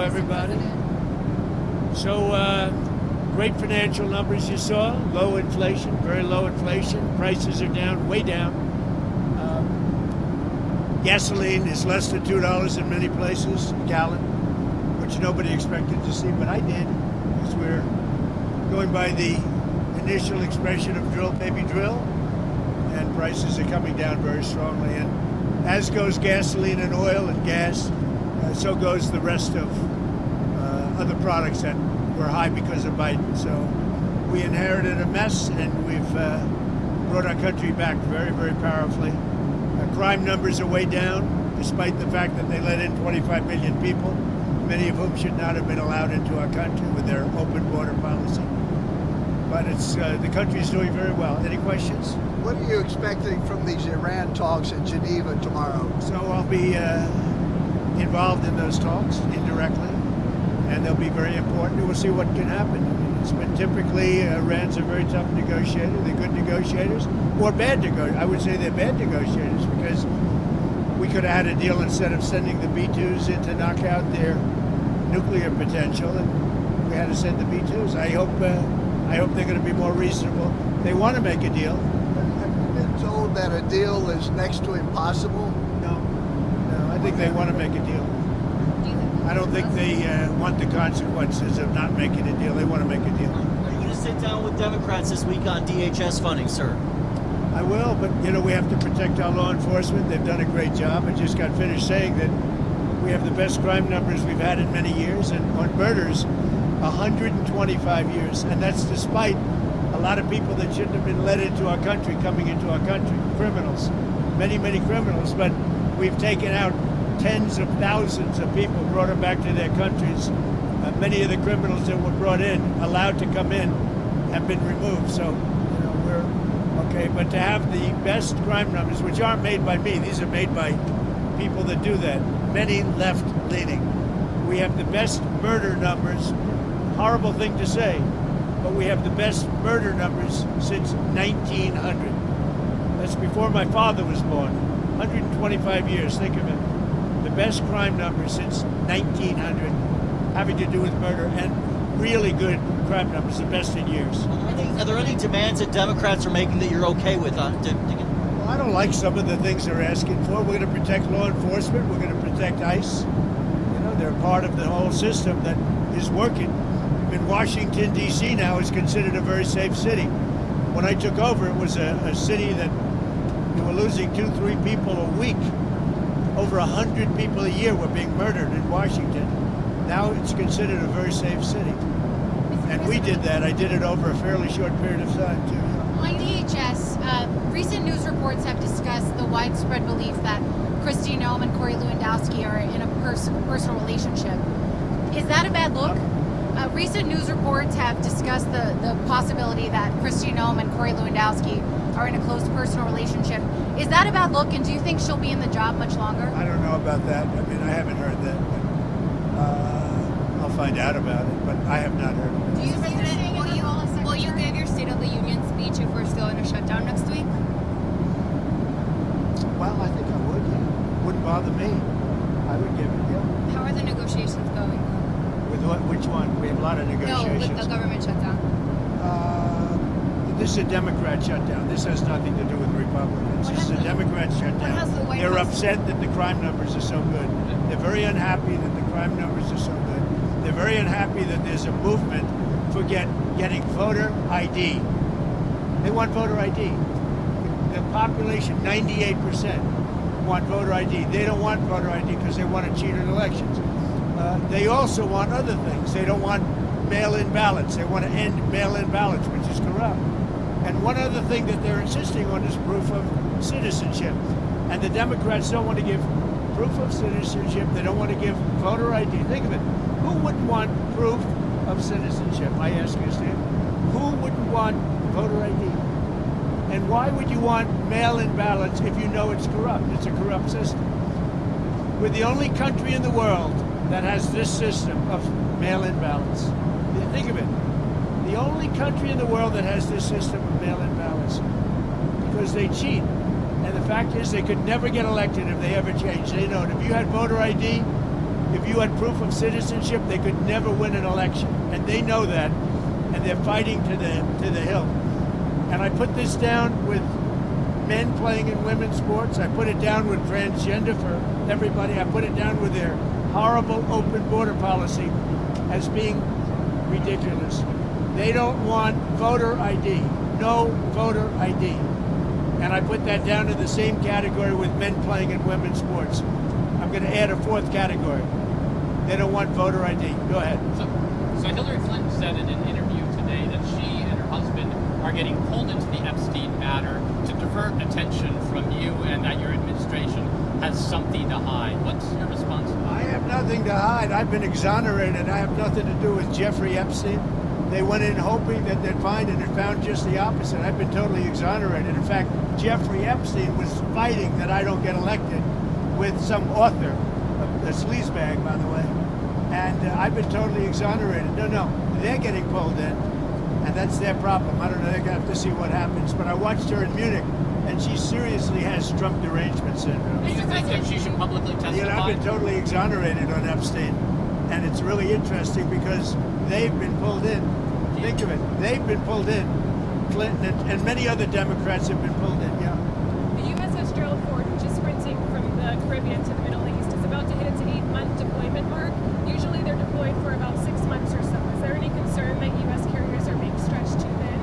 everybody. So, great financial numbers you saw. Low inflation, very low inflation. Prices are down, way down. Gasoline is less than $2 in many places a gallon, which nobody expected to see, but I did, because we're going by the initial expression of drill, baby, drill, and prices are coming down very strongly. And as goes gasoline and oil and gas, so goes the rest of other products that were high because of Biden. So we inherited a mess, and we've brought our country back very, very powerfully. Crime numbers are way down, despite the fact that they let in 25 million people, many of whom should not have been allowed into our country with their open border policy. But it's the country's doing very well. Any questions? What are you expecting from these Iran talks in Geneva tomorrow? So I'll be involved in those talks indirectly, and they'll be very important. We'll see what can happen. It's been typically, Iran's a very tough negotiator. They're good negotiators, or bad negotiators. I would say they're bad negotiators, because we could have had a deal instead of sending the B-2s in to knock out their nuclear potential, and we had to send the B-2s. I hope they're going to be more reasonable. They want to make a deal. Have you been told that a deal is next to impossible? No, I think they want to make a deal. I don't think they want the consequences of not making a deal. They want to make a deal. Are you going to sit down with Democrats this week on DHS funding, sir? I will, but we have to protect our law enforcement. They've done a great job. I just got finished saying that we have the best crime numbers we've had in many years, and on murders, 125 years, and that's despite a lot of people that shouldn't have been let into our country coming into our country, criminals, many, many criminals, but we've taken out tens of thousands of people, brought them back to their countries. Many of the criminals that were brought in, allowed to come in, have been removed. So, we're okay. But to have the best crime numbers, which aren't made by me, these are made by people that do that, many left-leaning. We have the best murder numbers. Horrible thing to say, but we have the best murder numbers since 1900. That's before my father was born. 125 years, think of it. The best crime numbers since 1900, having to do with murder, and really good crime numbers, the best in years. Are there any demands that Democrats are making that you're okay with? Well, I don't like some of the things they're asking for. We're going to protect law enforcement. We're going to protect ICE. They're part of the whole system that is working. In Washington, D.C. now is considered a very safe city. When I took over, it was a city that you were losing 2-3 people a week. Over 100 people a year were being murdered in Washington. Now it's considered a very safe city. And we did that. I did it over a fairly short period of time, too. On DHS, recent news reports have discussed the widespread belief that Kristi Noem and Corey Lewandowski are in a personal relationship. Is that a bad look? Recent news reports have discussed the possibility that Kristi Noem and Corey Lewandowski are in a close personal relationship. Is that a bad look, and do you think she'll be in the job much longer? I don't know about that. I haven't heard that, but I'll find out about it, but I have not heard it. Do you think will you give your State of the Union speech if we're still in a shutdown next week? Well, I think I would, yeah. Wouldn't bother me. I would give it, yeah. How are the negotiations going? With what? Which one? We have a lot of negotiations. No, with the government shutdown. This is a Democrat shutdown. This has nothing to do with Republicans. This is a Democrat shutdown. They're upset that the crime numbers are so good. They're very unhappy that the crime numbers are so good. They're very unhappy that there's a movement for getting voter ID. They want voter ID. The population, 98%, want voter ID. They don't want voter ID because they want to cheat in elections. They also want other things. They don't want mail-in ballots. They want to end mail-in ballots, which is corrupt. And one other thing that they're insisting on is proof of citizenship. And the Democrats don't want to give proof of citizenship. They don't want to give voter ID. Think of it. Who wouldn't want proof of citizenship? I ask you, Steve. Who wouldn't want voter ID? And why would you want mail-in ballots if you know it's corrupt? It's a corrupt system. We're the only country in the world that has this system of mail-in ballots. Think of it. The only country in the world that has this system of mail-in ballots, because they cheat. And the fact is they could never get elected if they ever changed. They know it. If you had voter ID, if you had proof of citizenship, they could never win an election, and they know that, and they're fighting to the hilt. And I put this down with men playing in women's sports. I put it down with transgender for everybody. I put it down with their horrible open border policy as being ridiculous. They don't want voter ID, no voter ID. And I put that down in the same category with men playing in women's sports. I'm going to add a fourth category. They don't want voter ID. Go ahead. So Hillary Clinton said in an interview today that she and her husband are getting pulled into the Epstein matter to divert attention from you and that your administration has something to hide. What's your response to that? I have nothing to hide. I've been exonerated. I have nothing to do with Jeffrey Epstein. They went in hoping that they'd find it and found just the opposite. I've been totally exonerated. In fact, Jeffrey Epstein was fighting that I don't get elected with some author, a sleazebag, by the way. And I've been totally exonerated. No, they're getting pulled in, and that's their problem. I don't know, they're going to have to see what happens. But I watched her in Munich, and she seriously has Trump derangement syndrome. Do you think that she should publicly testify? You know, I've been totally exonerated on Epstein, and it's really interesting because they've been pulled in. Think of it. They've been pulled in. Clinton and many other Democrats have been pulled in, yeah. The USS Gerald Ford, which is sprinting from the Caribbean to the Middle East, is about to hit its 8-month deployment mark. Usually they're deployed for about 6 months or so. Is there any concern that U.S. carriers are being stretched too thin?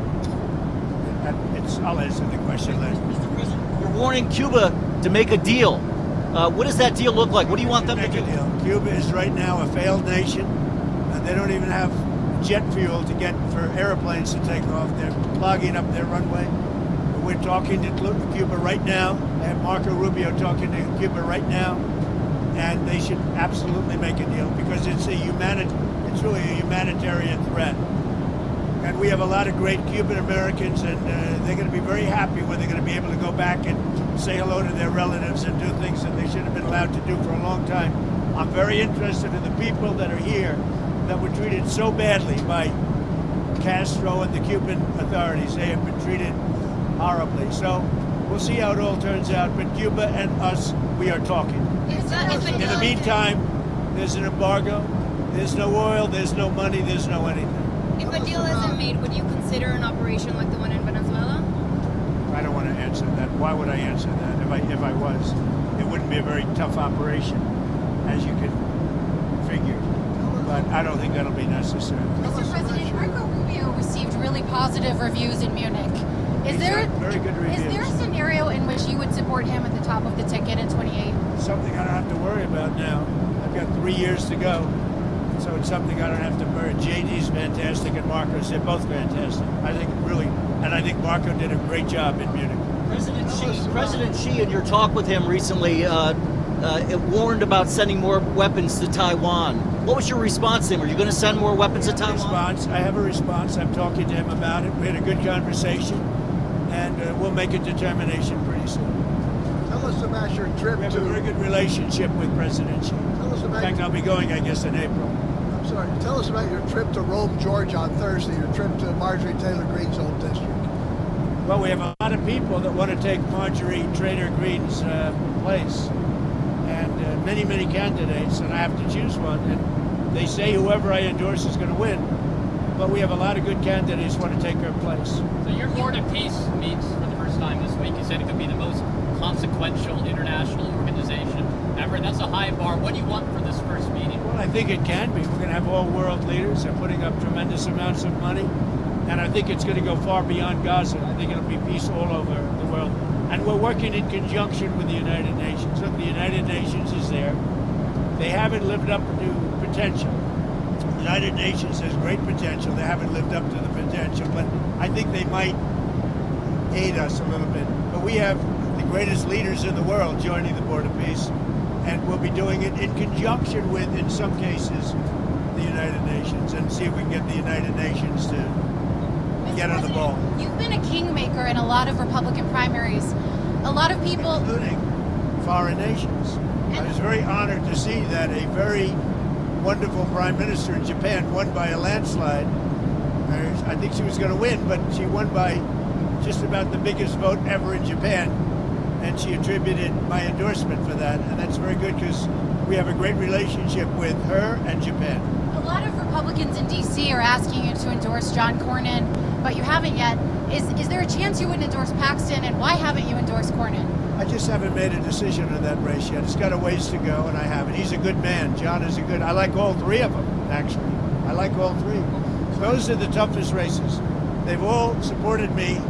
I'll answer the question later. Mr. President, you're warning Cuba to make a deal. What does that deal look like? What do you want them to Make do? a deal. Cuba is right now a failed nation. They don't even have jet fuel to get for airplanes to take off. They're clogging up their runway. We're talking to Cuba right now. I have Marco Rubio talking to Cuba right now, and they should absolutely make a deal because it's really a humanitarian threat. And we have a lot of great Cuban Americans, and they're going to be very happy when they're going to be able to go back and say hello to their relatives and do things that they should have been allowed to do for a long time. I'm very interested in the people that are here that were treated so badly by Castro and the Cuban authorities. They have been treated horribly. So we'll see how it all turns out. But Cuba and us, we are talking. In the meantime, there's an embargo. There's no oil. There's no money. There's no anything. If a deal isn't made, would you consider an operation like the one in Venezuela? I don't want to answer that. Why would I answer that? If I was, it wouldn't be a very tough operation, as you can figure. But I don't think that'll be necessary. Mr. President, Marco Rubio received really positive reviews in Munich. Is there very good reviews? Is there a scenario in which you would support him at the top of the ticket in 28? Something I don't have to worry about now. I've got 3 years to go, so it's something I don't have to worry. JD's fantastic, and Marco's, they're both fantastic. I think Marco did a great job in Munich. President Xi, in your talk with him recently, it warned about sending more weapons to Taiwan. What was your response to him? Are you going to send more weapons to Taiwan? I have a response. I'm talking to him about it. We had a good conversation, and we'll make a determination pretty soon. Tell us about your trip We have a very good relationship with President Xi. In fact, I'll be going, I guess, in April. I'm sorry. Tell us about your trip to Rome, Georgia on Thursday, your trip to Marjorie Taylor Greene's old district. Well, we have a lot of people that want to take Marjorie Taylor Greene's place, and many candidates, and I have to choose one. And they say whoever I endorse is going to win, but we have a lot of good candidates who want to take her place. So your Board of Peace meets for the first time this week. You said it could be the most consequential international organization ever. That's a high bar. What do you want for this first meeting? Well, I think it can be. We're going to have all world leaders. They're putting up tremendous amounts of money. And I think it's going to go far beyond Gaza. I think it'll be peace all over the world. And we're working in conjunction with the United Nations. Look, the United Nations is there. They haven't lived up to potential. The United Nations has great potential. They haven't lived up to the potential. But I think they might aid us a little bit. But we have the greatest leaders in the world joining the Board of Peace. And we'll be doing it in conjunction with, in some cases, the United Nations. And see if we can get the United Nations to get on the ball. You've been a kingmaker in a lot of Republican primaries. A lot of people, including foreign nations. I was very honored to see that a very wonderful prime minister in Japan won by a landslide. I think she was going to win, but she won by just about the biggest vote ever in Japan. and she attributed my endorsement for that, and that's very good because we have a great relationship with her and Japan. A lot of Republicans in D.C. are asking you to endorse John Cornyn, but you haven't yet. Is there a chance you wouldn't endorse Paxton, and why haven't you endorsed Cornyn? I just haven't made a decision on that race yet. It's got a ways to go, and I haven't. He's a good man. John is a good. I like all three of them, actually. I like all three. Those are the toughest races. They've all supported me.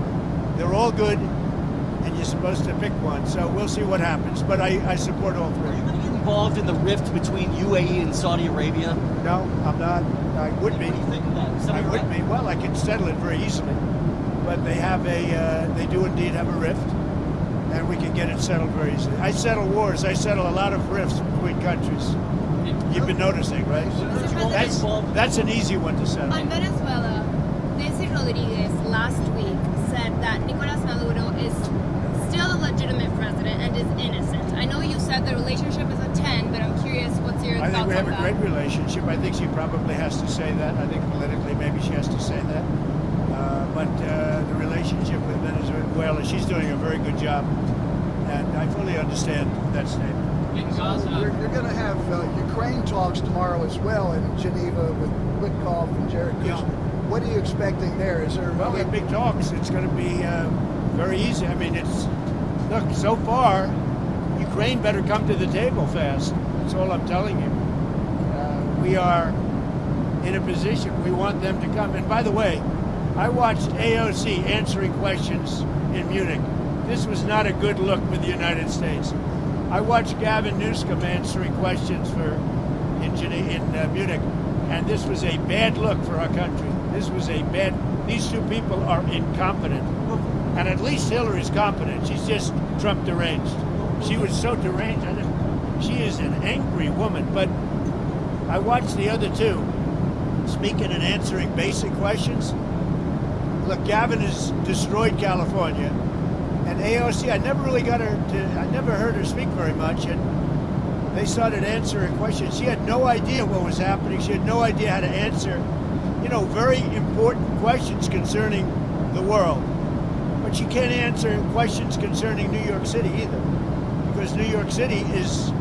They're all good, and you're supposed to pick one. So we'll see what happens. But I support all three. Are you going to get involved in the rift between UAE and Saudi Arabia? No, I'm not. I would be. What do you think of that? I would be. Well, I could settle it very easily. But they have they do indeed have a rift, and we can get it settled very easily. I settle wars. I settle a lot of rifts between countries. You've been noticing, right? That's an easy one to settle. On Venezuela, Nancy Rodriguez last week said that Nicolas Maduro is still a legitimate president and is innocent. I know you said the relationship is a 10, but I'm curious what's your thoughts on that? I think we have a great relationship. I think she probably has to say that. I think politically maybe she has to say that. But the relationship with Venezuela, she's doing a very good job. And I fully understand that statement. You're going to have Ukraine talks tomorrow as well in Geneva with Witkoff and Jared Kushner. Yeah. What are you expecting there? Is there Well, they're big talks. It's going to be very easy. I mean, look, so far, Ukraine better come to the table fast. That's all I'm telling you. We are in a position. We want them to come. And by the way, I watched AOC answering questions in Munich. This was not a good look for the United States. I watched Gavin Newsom answering questions in Munich, and this was a bad look for our country. These two people are incompetent. And at least Hillary's competent. She's just Trump deranged. She was so deranged. She is an angry woman. But I watched the other two speaking and answering basic questions. Look, Gavin has destroyed California. And AOC, I never heard her speak very much. And they started answering questions. She had no idea what was happening. She had no idea how to answer, very important questions concerning the world. But she can't answer questions concerning New York City either, because New York City is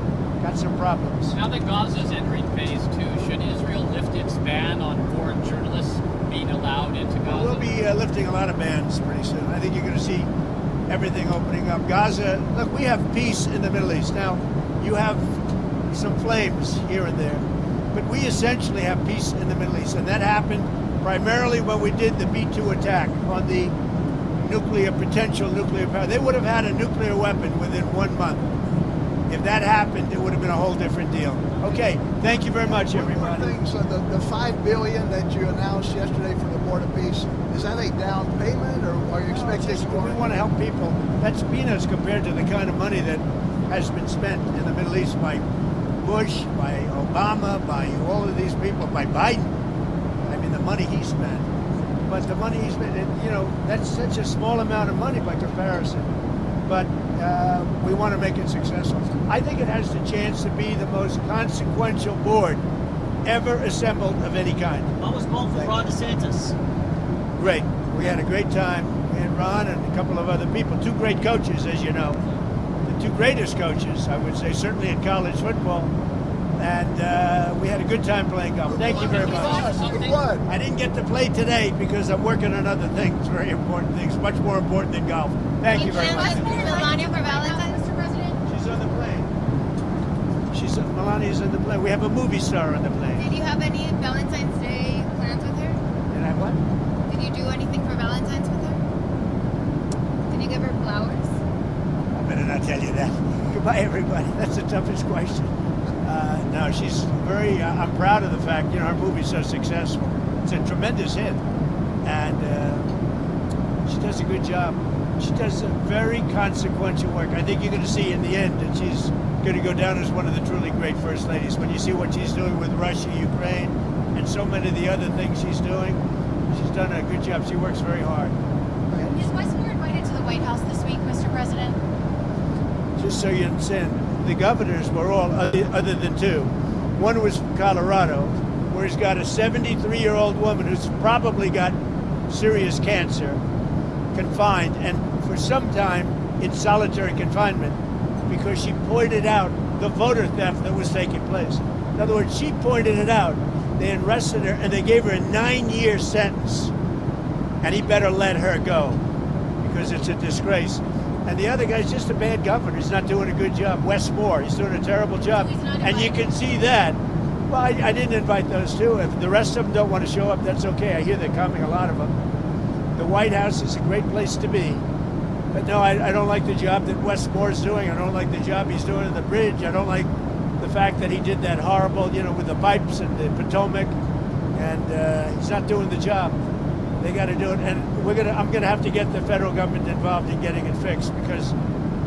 got some problems. Now that Gaza's entering phase 2, should Israel lift its ban on foreign journalists being allowed into Gaza? We'll be lifting a lot of bans pretty soon. I think you're going to see everything opening up. Gaza, look, we have peace in the Middle East. Now, you have some flames here and there, but we essentially have peace in the Middle East, and that happened primarily when we did the B-2 attack on the potential nuclear power. They would have had a nuclear weapon within 1 month. If that happened, it would have been a whole different deal. Okay, thank you very much, everybody. One thing, so the $5 billion that you announced yesterday for the Board of Peace, is that a down payment, or are you expecting more? We want to help people. That's peanuts compared to the kind of money that has been spent in the Middle East by Bush, by Obama, by all of these people, by Biden. I mean, the money he spent. But the money he spent, that's such a small amount of money by comparison. But we want to make it successful. I think it has the chance to be the most consequential board ever assembled of any kind. What was called for Ron DeSantis? Great. We had a great time. We had Ron and a couple of other people, two great coaches, as you know. The two greatest coaches, I would say, certainly in college football. And we had a good time playing golf. Thank you very much. I didn't get to play today because I'm working on other things, very important things, much more important than golf. Thank you very much. Melania for Valentine's, Mr. President? She's on the plane. Melania's on the plane. We have a movie star on the plane. Did you have any Valentine's Day plans with her? Did I what? Did you do anything for Valentine's with her? Did you give her flowers? I better not tell you that. Goodbye, everybody. That's the toughest question. No, she's very, I'm proud of the fact, her movie's so successful. It's a tremendous hit. And she does a good job. She does a very consequential work. I think you're going to see in the end that she's going to go down as one of the truly great first ladies. When you see what she's doing with Russia, Ukraine, and so many of the other things she's doing, she's done a good job. She works very hard. Is Westmore invited to the White House this week, Mr. President? Just so you understand, the governors were all, other than two. One was from Colorado, where he's got a 73-year-old woman who's probably got serious cancer, confined, and for some time in solitary confinement because she pointed out the voter theft that was taking place. In other words, she pointed it out. They arrested her and they gave her a 9-year sentence. And he better let her go because it's a disgrace. And the other guy's just a bad governor. He's not doing a good job. Wes Moore, he's doing a terrible job. And you can see that. Well, I didn't invite those two. If the rest of them don't want to show up, that's okay. I hear they're coming, a lot of them. The White House is a great place to be. But no, I don't like the job that Wes Moore's doing. I don't like the job he's doing at the bridge. I don't like the fact that he did that horrible, with the pipes and the Potomac. And he's not doing the job. They got to do it, and I'm gonna have to get the federal government involved in getting it fixed because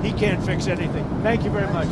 he can't fix anything. Thank you very much.